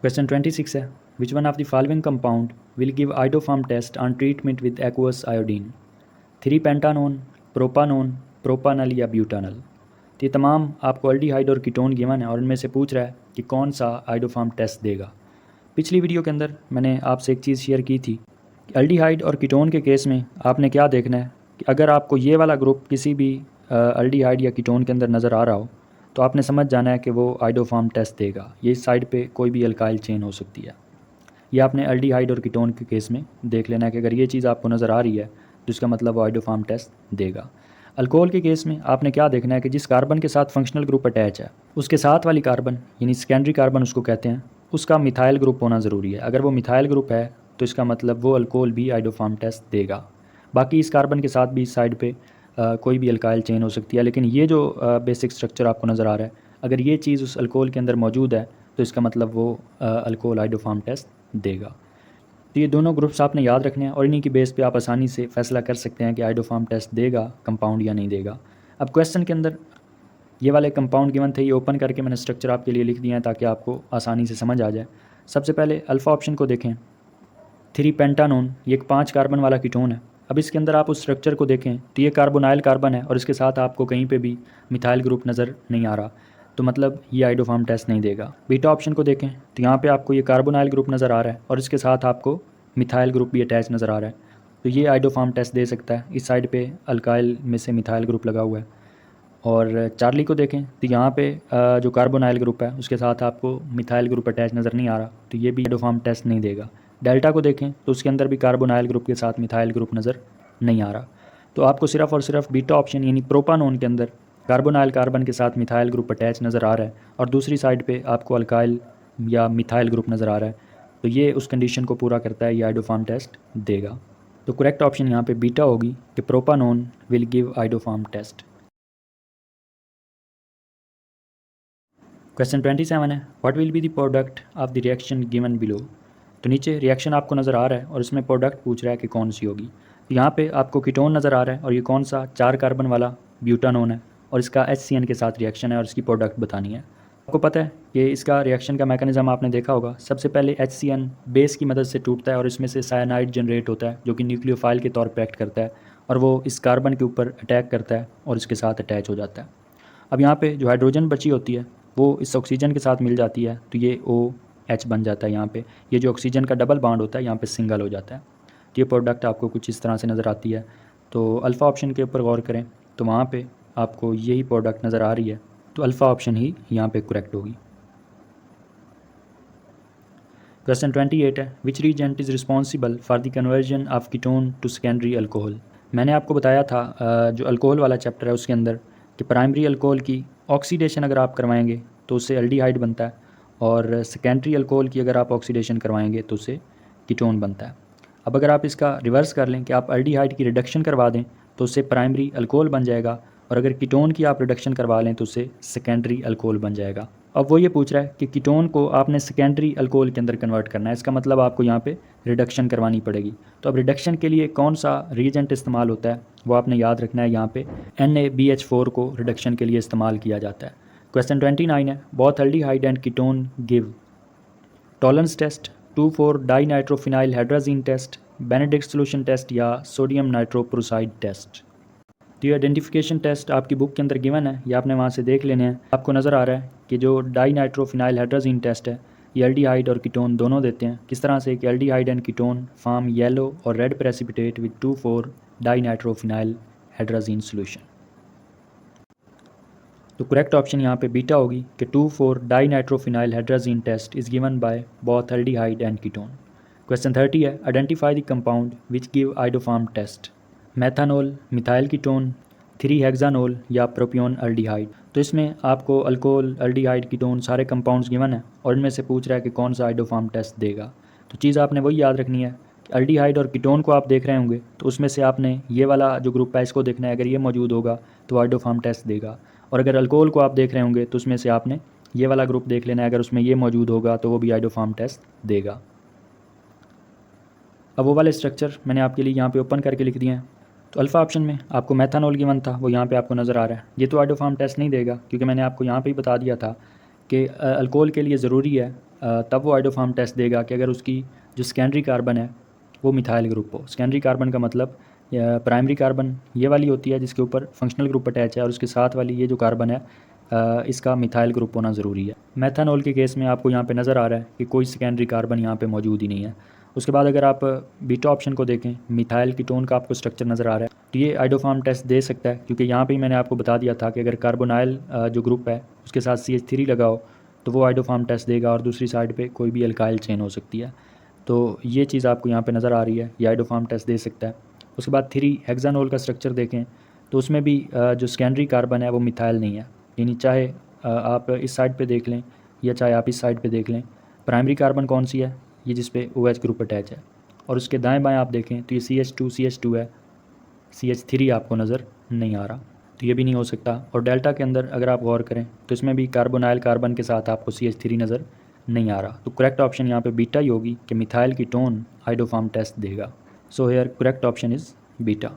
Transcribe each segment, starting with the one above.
Question 26 है, which one of the following compound will give iodoform test on treatment with aqueous iodine? 3 pentanone, propanone, propanal या butanal? तो ये तमाम आपको aldehyde और कीटोन गिवन है और इनमें से पूछ रहा है कि कौन सा आइडोफार्म टेस्ट देगा। पिछली वीडियो के अंदर मैंने आपसे एक चीज़ शेयर की थी कि अल्डिहाइड और कीटोन के केस में आपने क्या देखना है कि अगर आपको ये वाला ग्रुप किसी भी अल्डिहाइड या कीटोन के अंदर नज़र आ रहा हो तो आपने समझ जाना है कि वो आइडोफार्म टेस्ट देगा। ये इस साइड पे कोई भी अल्काइल चेन हो सकती है। ये आपने अल्डिहाइड और कीटोन के केस में देख लेना है कि अगर ये चीज़ आपको नज़र आ रही है तो इसका मतलब वो आइडोफार्म टेस्ट देगा। अल्कोहल के केस में आपने क्या देखना है कि जिस कार्बन के साथ फंक्शनल ग्रुप अटैच है उसके साथ वाली कार्बन यानी सेकेंडरी कार्बन उसको कहते हैं, उसका मिथाइल ग्रुप होना ज़रूरी है। अगर वो मिथाइल ग्रुप है तो इसका मतलब वो अल्कोहल भी आइडोफार्म टेस्ट देगा। बाकी इस कार्बन के साथ भी इस साइड पे कोई भी अल्काइल चेन हो सकती है, लेकिन ये जो बेसिक स्ट्रक्चर आपको नज़र आ रहा है अगर ये चीज़ उस अल्कोहल के अंदर मौजूद है तो इसका मतलब वो अल्कोहल आइडोफार्म टेस्ट देगा। तो ये दोनों ग्रुप्स आपने याद रखने हैं और इन्हीं की बेस पे आप आसानी से फैसला कर सकते हैं कि आइडोफार्म टेस्ट देगा कंपाउंड या नहीं देगा। अब क्वेश्चन के अंदर ये वाले कंपाउंड गिवन थे, ये ओपन करके मैंने स्ट्रक्चर आपके लिए लिख दिया है ताकि आपको आसानी से समझ आ जाए। सबसे पहले अल्फ़ा ऑप्शन को देखें, 3 पेंटानोन, ये एक 5 कार्बन वाला कीटोन है। अब इसके अंदर आप उस स्ट्रक्चर को देखें तो ये कार्बोनाइल कार्बन है और इसके साथ आपको कहीं पे भी मिथाइल ग्रुप नज़र नहीं आ रहा, तो मतलब ये आइडोफार्म टेस्ट नहीं देगा। बीटा ऑप्शन को देखें तो यहाँ पे आपको ये कार्बोनाइल ग्रुप नज़र आ रहा है और इसके साथ आपको मिथाइल ग्रुप भी अटैच नज़र आ रहा है, तो ये आइडोफार्म टेस्ट दे सकता है। इस साइड पे अल्काइल में से मिथाइल ग्रुप लगा हुआ है। और चार्ली को देखें तो यहाँ पे जो कार्बोनाइल ग्रुप है उसके साथ आपको मिथाइल ग्रुप अटैच नज़र नहीं आ रहा, तो ये भी आइडोफार्म टेस्ट नहीं देगा। डेल्टा को देखें तो उसके अंदर भी कार्बोनाइल ग्रुप के साथ मिथाइल ग्रुप नज़र नहीं आ रहा, तो आपको सिर्फ और सिर्फ बीटा ऑप्शन यानी प्रोपानोन के अंदर कार्बोनाइल कार्बन के साथ मिथाइल ग्रुप अटैच नज़र आ रहा है और दूसरी साइड पे आपको अल्काइल या मिथाइल ग्रुप नज़र आ रहा है, तो ये उस कंडीशन को पूरा करता है, ये आइडोफार्म टेस्ट देगा। तो करेक्ट ऑप्शन यहाँ पे बीटा होगी कि propanone will give iodoform test. Question 27 है, what will be the product of the reaction given below? तो नीचे रिएक्शन आपको नज़र आ रहा है और इसमें प्रोडक्ट पूछ रहा है कि कौन सी होगी। तो यहाँ पे आपको कीटोन नज़र आ रहा है और ये कौन सा 4 कार्बन वाला ब्यूटानोन है और इसका HCN के साथ रिएक्शन है और इसकी प्रोडक्ट बतानी है। आपको पता है कि इसका रिएक्शन का मैकेनिज्म आपने देखा होगा। सबसे पहले HCN बेस की मदद से टूटता है और इसमें से साइनाइड जनरेट होता है जो कि न्यूक्लियोफाइल के तौर पर एक्ट करता है और वो इस कार्बन के ऊपर अटैक करता है और इसके साथ अटैच हो जाता है। अब यहाँ पे जो हाइड्रोजन बची होती है वो इस ऑक्सीजन के साथ मिल जाती है, तो ये OH बन जाता है। यहाँ पे ये जो ऑक्सीजन का डबल बॉन्ड होता है यहाँ पे सिंगल हो जाता है। तो ये प्रोडक्ट आपको कुछ इस तरह से नज़र आती है। तो अल्फ़ा ऑप्शन के ऊपर गौर करें तो वहाँ पे आपको यही प्रोडक्ट नज़र आ रही है, तो अल्फ़ा ऑप्शन ही यहाँ पे करेक्ट होगी। क्वेश्चन 28 है, which reagent is responsible for the conversion of ketone to secondary alcohol? मैंने आपको बताया था जो अल्कोहल वाला चैप्टर है उसके अंदर कि प्राइमरी अल्कोहल की ऑक्सीडेशन अगर आप करवाएंगे तो उससे एल्डिहाइड बनता है और सेकेंडरी अल्कोहल की अगर आप ऑक्सीडेशन करवाएंगे तो उससे कीटोन बनता है। अब अगर आप इसका रिवर्स कर लें कि आप एल्डिहाइड की रिडक्शन करवा दें तो उससे प्राइमरी अल्कोहल बन जाएगा और अगर कीटोन की आप रिडक्शन करवा लें तो उससे सेकेंडरी अल्कोहल बन जाएगा। अब वो ये पूछ रहा है कि कीटोन को आपने सेकेंडरी अल्कोहल के अंदर कन्वर्ट करना है, इसका मतलब आपको यहाँ पे रिडक्शन करवानी पड़ेगी। तो अब रिडक्शन के लिए कौन सा रिएजेंट इस्तेमाल होता है वो आपने याद रखना है। यहाँ पे NaBH4 को रिडक्शन के लिए इस्तेमाल किया जाता है। क्वेश्चन 29 है, both aldehyde and ketone give tolerance test, 2,4 dinitrophenyl hydrazine test, benedict solution test या सोडियम नाइट्रोप्रोसाइड टेस्ट? तो ये आइडेंटिफिकेशन टेस्ट आपकी बुक के अंदर गिवन है, ये आपने वहाँ से देख लेने हैं। आपको नज़र आ रहा है कि जो डाइनाइट्रोफिनाइल हाइड्राजीन टेस्ट है ये एल्डिहाइड और कीटोन दोनों देते हैं। किस तरह से कि aldehyde and ketone form yellow और red precipitate with 2,4 dinitrophenyl hydrazine solution. तो करेक्ट ऑप्शन यहाँ पे बीटा होगी कि 2,4 dinitrophenyl hydrazine test is given by both aldehyde and ketone. Question 30 है, identify the compound which give iodoform test, methanol, methyl ketone, 3 hexanol या propionaldehyde? तो इसमें आपको अल्कोहल, अल्डिहाइड, कीटोन सारे कंपाउंड्स गिवन है और इनमें से पूछ रहा है कि कौन सा आइडोफार्म टेस्ट देगा। तो चीज़ आपने वही याद रखनी है कि अल्डिहाइड और कीटोन को आप देख रहे होंगे तो उसमें से आपने ये वाला जो ग्रुप है इसको देखना है, अगर ये मौजूद होगा तो आइडोफार्म टेस्ट देगा। और अगर अल्कोहल को आप देख रहे होंगे तो उसमें से आपने ये वाला ग्रुप देख लेना है, अगर उसमें ये मौजूद होगा तो वो भी आइडोफार्म टेस्ट देगा। अब वो वाले स्ट्रक्चर मैंने आपके लिए यहाँ पे ओपन करके लिख दिए हैं। तो अल्फ़ा ऑप्शन में आपको मेथानोल गिवन था, वो यहाँ पे आपको नज़र आ रहा है। ये तो आइडोफार्म टेस्ट नहीं देगा क्योंकि मैंने आपको यहाँ पे ही बता दिया था कि अल्कोहल के लिए ज़रूरी है तब वो आइडोफार्म टेस्ट देगा कि अगर उसकी जो सेकेंडरी कार्बन है वो मिथाइल ग्रुप हो। सेकेंडरी कार्बन का मतलब प्राइमरी कार्बन ये वाली होती है जिसके ऊपर फंक्शनल ग्रुप अटैच है, और उसके साथ वाली ये जो कार्बन है इसका मिथाइल ग्रुप होना ज़रूरी है। मेथानॉल के केस में आपको यहाँ पे नज़र आ रहा है कि कोई सेकेंडरी कार्बन यहाँ पे मौजूद ही नहीं है। उसके बाद अगर आप बीटा ऑप्शन को देखें, मिथाइल कीटोन का आपको स्ट्रक्चर नज़र आ रहा है, तो ये आइडोफार्म टेस्ट दे सकता है, क्योंकि यहाँ पे ही मैंने आपको बता दिया था कि अगर कार्बोनाइल जो ग्रुप है उसके साथ CH3 लगाओ तो वो आइडोफार्म टेस्ट देगा, और दूसरी साइड पे कोई भी अल्काइल चेन हो सकती है। तो ये चीज़ आपको यहाँ पे नज़र आ रही है, ये आइडोफार्म टेस्ट दे सकता है। उसके बाद 3 हेक्सानोल का स्ट्रक्चर देखें तो उसमें भी जो सेकेंडरी कार्बन है वो मिथाइल नहीं है, यानी चाहे आप इस साइड पे देख लें या चाहे आप इस साइड पे देख लें, प्राइमरी कार्बन कौन सी है, ये जिस पे OH ग्रुप अटैच है, और उसके दाएं बाएं आप देखें तो ये CH2 है, CH3 आपको नज़र नहीं आ रहा, तो ये भी नहीं हो सकता। और डेल्टा के अंदर अगर आप गौर करें तो इसमें भी कार्बोनाइल कार्बन के साथ आपको CH3 नज़र नहीं आ रहा। तो करेक्ट ऑप्शन यहाँ पे बीटा ही होगी कि मिथाइल कीटोन आइडोफार्म टेस्ट देगा। So here correct option is beta.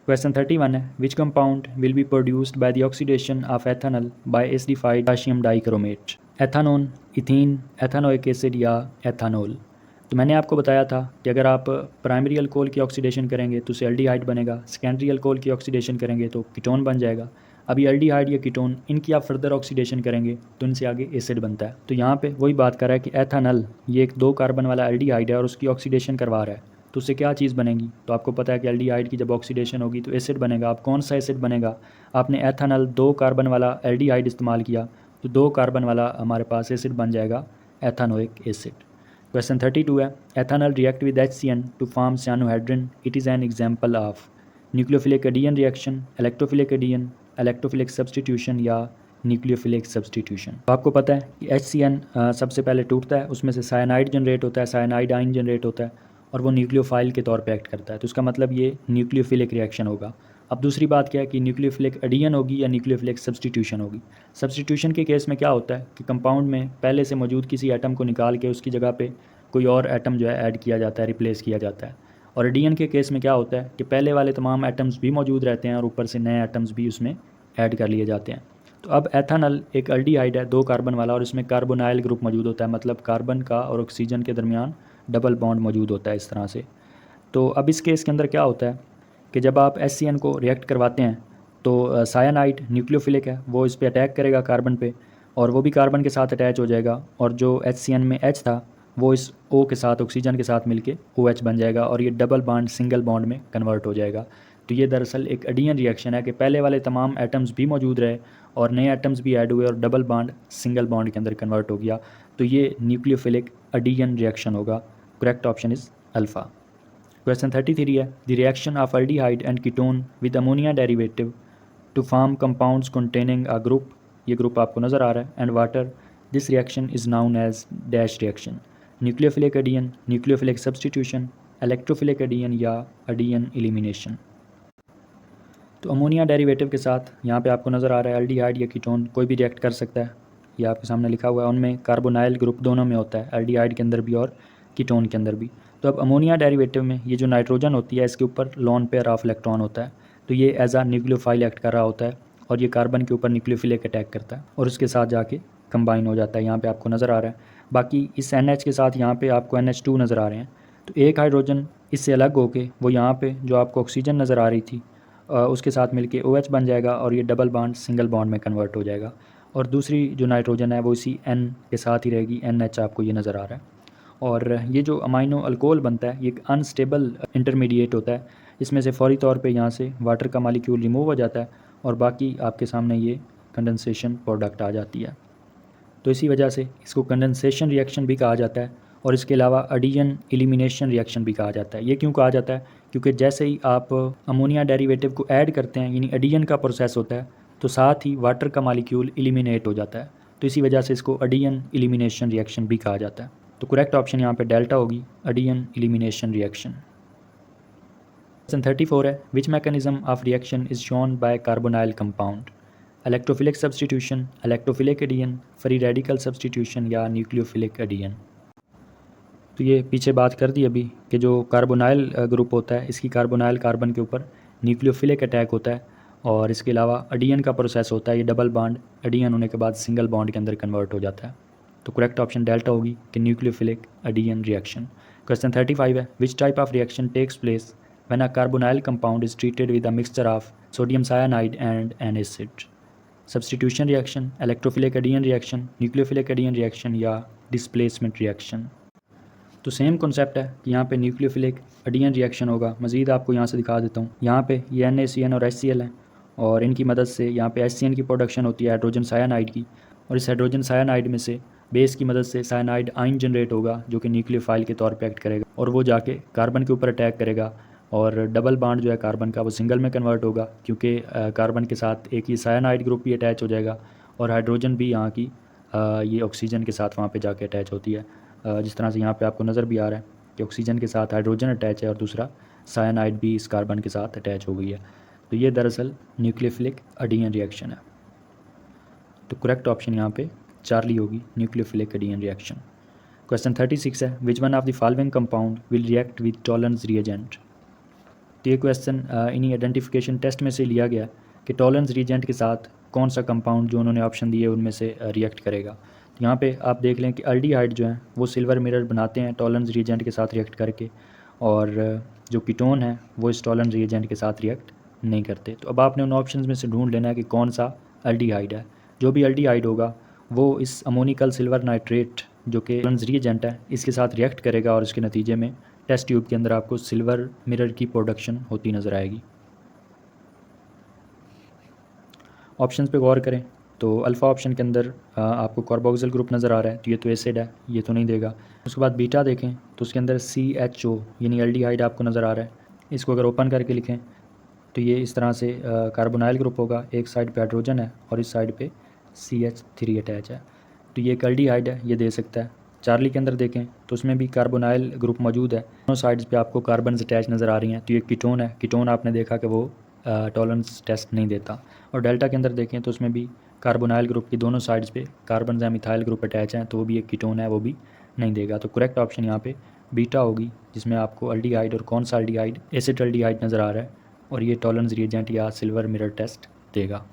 Question 31 है, which compound will be produced by the oxidation of ethanol by acidified potassium dichromate, ethanone, ethene, ethanoic acid या ethanol. तो मैंने आपको बताया था कि अगर आप प्राइमरी अल्कोहल की ऑक्सीडेशन करेंगे तो उससे एल्डिहाइड बनेगा, सेकेंडरी अल्कोहल की ऑक्सीडेशन करेंगे तो कीटोन बन जाएगा। अभी एल्डिहाइड या कीटोन इनकी आप फर्दर ऑक्सीडेशन करेंगे तो इनसे आगे एसिड बनता है। तो यहाँ पे वही बात कर रहा है कि एथानल ये एक 2 कार्बन वाला एल्डिहाइड है और उसकी ऑक्सीडेशन करवा रहा है, तो उससे क्या चीज़ बनेगी। तो आपको पता है कि एल्डिहाइड की जब ऑक्सीडेशन होगी तो एसिड बनेगा। अब कौन सा एसिड बनेगा, आपने एथानल 2 कार्बन वाला एल्डिहाइड इस्तेमाल किया तो 2 कार्बन वाला हमारे पास एसिड बन जाएगा, एथानोइक एसिड। क्वेश्चन 32 है, ethanal react with HCN to form cyanohydrin, it is an example of nucleophilic addition reaction, electrophilic addition, electrophilic substitution या न्यूक्लियोफिलिक सब्सटीट्यूशन। तो आपको पता है कि HCN सबसे पहले टूटता है, उसमें से साइनाइड जनरेट होता है, साइनाइड आयन जनरेट होता है और वो न्यूक्लियोफाइल के तौर पे एक्ट करता है, तो इसका मतलब ये न्यूक्लियोफिलिक रिएक्शन होगा। अब दूसरी बात क्या है कि न्यूक्लियोफिलिक एडियन होगी या न्यूक्लियोफिलिक सब्सटीट्यूशन होगी। सब्सटीट्यूशन के केस में क्या होता है कि कंपाउंड में पहले से मौजूद किसी एटम को निकाल के उसकी जगह पे कोई और एटम जो है ऐड किया जाता है, रिप्लेस किया जाता है। और एडियन के केस में क्या होता है कि पहले वाले तमाम एटम्स भी मौजूद रहते हैं और ऊपर से नए एटम्स भी उसमें ऐड कर लिए जाते हैं। तो अब एथानल एक एल्डिहाइड है 2 कार्बन वाला, और इसमें कार्बोनाइल ग्रुप मौजूद होता है, मतलब कार्बन का और ऑक्सीजन के दरमियान डबल बॉन्ड मौजूद होता है इस तरह से। तो अब इस केस के अंदर क्या होता है कि जब आप HCN को रिएक्ट करवाते हैं तो साइनाइड न्यूक्लियोफिलिक है, वो इस पर अटैक करेगा कार्बन पे, और वो भी कार्बन के साथ अटैच हो जाएगा, और जो HCN में H था वो इस O के साथ ऑक्सीजन के साथ मिलके OH बन जाएगा, और ये डबल बॉन्ड सिंगल बॉन्ड में कन्वर्ट हो जाएगा। तो ये दरअसल एक एडियन रिएक्शन है कि पहले वाले तमाम एटम्स भी मौजूद रहे और नए एटम्स भी ऐड हुए और डबल बॉन्ड सिंगल बॉन्ड के अंदर कन्वर्ट हो गया। तो ये न्यूक्लियोफिलिक एडियन रिएक्शन होगा। Correct option is alpha. Question 33 है, the reaction of aldehyde and ketone with ammonia derivative to form compounds containing a group, ये ग्रुप आपको नज़र आ रहा है, and water, this reaction is known as dash reaction, nucleophilic addition, nucleophilic substitution, electrophilic addition या addition elimination. तो ammonia derivative के साथ यहाँ पे आपको नज़र आ रहा है एल्डिहाइड या कीटोन कोई भी रिएक्ट कर सकता है, ये आपके सामने लिखा हुआ है। उनमें कार्बोनाइल ग्रुप दोनों में होता है, एल्डिहाइड के अंदर भी और कीटोन के अंदर भी। तो अब अमोनिया डेरिवेटिव में ये जो नाइट्रोजन होती है इसके ऊपर लोन पेयर ऑफ इलेक्ट्रॉन होता है, तो ये एज आ न्यूक्लियोफाइल एक्ट कर रहा होता है और ये कार्बन के ऊपर न्यूक्लियोफिलिक अटैक करता है और उसके साथ जाके कंबाइन हो जाता है, यहाँ पे आपको नज़र आ रहा है। बाकी इस NH के साथ यहाँ पे आपको NH2 नज़र आ रहे हैं, तो एक हाइड्रोजन इससे अलग होके वो यहाँ पे जो आपको ऑक्सीजन नज़र आ रही थी उसके साथ मिलके OH बन जाएगा और ये डबल बॉन्ड सिंगल बॉन्ड में कन्वर्ट हो जाएगा। और दूसरी जो नाइट्रोजन है वो इसी N के साथ ही रहेगी, NH आपको ये नज़र आ रहा है। और ये जो अमाइनो अल्कोहल बनता है ये एक अनस्टेबल इंटरमीडिएट होता है, इसमें से फौरी तौर पे यहाँ से वाटर का मालिक्यूल रिमूव हो जाता है और बाकी आपके सामने ये कंडेंसेशन प्रोडक्ट आ जाती है। तो इसी वजह से इसको कंडेंसेशन रिएक्शन भी कहा जाता है और इसके अलावा एडियन एलिमिनेशन रिएक्शन भी कहा जाता है। ये क्यों कहा जाता है, क्योंकि जैसे ही आप अमोनिया डेरिवेटिव को ऐड करते हैं यानी एडियन का प्रोसेस होता है तो साथ ही वाटर का मालिक्यूल एलिमिनेट हो जाता है, तो इसी वजह से इसको एडियन एलिमिनेशन रिएक्शन भी कहा जाता है। तो करेक्ट ऑप्शन यहाँ पे डेल्टा होगी, एडियन एलिमिनेशन रिएक्शन। क्वेश्चन 34 है, which mechanism of reaction is shown by carbonyl compound, electrophilic substitution, electrophilic addition, free radical substitution या न्यूक्लियोफिलिक एडियन। तो ये पीछे बात कर दी अभी कि जो कार्बोनाइल ग्रुप होता है इसकी कार्बोनाइल कार्बन के ऊपर न्यूक्लियोफिलिक अटैक होता है और इसके अलावा एडियन का प्रोसेस होता है, ये डबल बॉन्ड एडियन होने के बाद सिंगल बॉन्ड के अंदर कन्वर्ट हो जाता है। तो करेक्ट ऑप्शन डेल्टा होगी कि न्यूक्लियोफिलिक एडियन रिएक्शन। क्वेश्चन 35 है, which type of reaction takes place when a carbonyl compound is treated with a mixture of sodium cyanide and an acid? Substitution reaction, electrophilic addition reaction, nucleophilic addition reaction या displacement reaction? तो same concept है कि यहाँ पे nucleophilic addition reaction होगा। मज़ीद आपको यहाँ से दिखा देता हूँ, यहाँ पे ये NaCN और HCl हैं और इनकी मदद से यहाँ पे HCN की प्रोडक्शन होती है हाइड्रोजन साइनाइड की, और इस हाइड्रोजन साइनाइड में से बेस की मदद से साइनाइड आयन जनरेट होगा जो कि न्यूक्लियोफाइल के तौर पे एक्ट करेगा और वो जाके कार्बन के ऊपर अटैक करेगा और डबल बॉन्ड जो है कार्बन का वो सिंगल में कन्वर्ट होगा, क्योंकि कार्बन के साथ एक ही साइनाइड ग्रुप भी अटैच हो जाएगा और हाइड्रोजन भी यहाँ की ये ऑक्सीजन के साथ वहाँ पे जाके अटैच होती है। जिस तरह से यहाँ पे आपको नज़र भी आ रहा है कि ऑक्सीजन के साथ हाइड्रोजन अटैच है और दूसरा साइनाइड भी इस कार्बन के साथ अटैच हो गई है। तो ये दरअसल न्यूक्लियोफिलिक एडियन रिएक्शन है। तो करेक्ट ऑप्शन यहाँ पे चार्ली होगी, न्यूक्लियोफिलिक एडियन रिएक्शन। क्वेश्चन 36 है, which one of the following compound will react with tolerance reagent? तो ये क्वेश्चन इन्हीं आइडेंटिफिकेशन टेस्ट में से लिया गया कि टॉलरेंस रिएजेंट के साथ कौन सा कंपाउंड जो उन्होंने ऑप्शन दिए उनमें से रिएक्ट करेगा। तो यहाँ पे आप देख लें कि एल्डिहाइड जो हैं वो सिल्वर मिरर बनाते हैं टॉलरेंस रिएजेंट के साथ रिएक्ट करके, और जो कीटोन है वो इस टॉलरेंस रिएजेंट के साथ रिएक्ट नहीं करते। तो अब आपने उन ऑप्शन में से ढूंढ लेना है कि कौन सा एल्डिहाइड है। जो भी एल्डिहाइड होगा वो इस अमोनिकल सिल्वर नाइट्रेट जो कि टॉलरेंस रिएजेंट है इसके साथ रिएक्ट करेगा और इसके नतीजे में टेस्ट ट्यूब के अंदर आपको सिल्वर मिरर की प्रोडक्शन होती नज़र आएगी। ऑप्शंस पे गौर करें तो अल्फ़ा ऑप्शन के अंदर आपको कार्बोक्सिल ग्रुप नज़र आ रहा है, तो ये तो एसिड है, ये तो नहीं देगा। उसके बाद बीटा देखें तो उसके अंदर CHO यानी एल्डिहाइड आपको नज़र आ रहा है। इसको अगर ओपन करके लिखें तो ये इस तरह से कार्बोनाइल ग्रुप होगा, एक साइड पे हाइड्रोजन है और इस साइड पे CH3 अटैच है, तो ये एक एल्डिहाइड है, ये दे सकता है। चार्ली के अंदर देखें तो उसमें भी कार्बोनाइल ग्रुप मौजूद है, दोनों साइड्स पे आपको कार्बन अटैच नज़र आ रही हैं, तो ये कीटोन है। कीटोन आपने देखा कि वो टॉलरेंस टेस्ट नहीं देता। और डेल्टा के अंदर देखें तो उसमें भी कार्बोनाइल ग्रुप की दोनों साइड्स पे कार्बन या मिथाइल ग्रुप अटैच हैं, तो वो भी एक कीटोन है, वो भी नहीं देगा। तो करेक्ट ऑप्शन यहाँ पे बीटा होगी, जिसमें आपको एल्डिहाइड और कौन सा एल्डिहाइड एसिड एल्डिहाइड नज़र आ रहा है और ये टॉलरेंस रिएजेंट या सिल्वर मिरर टेस्ट देगा।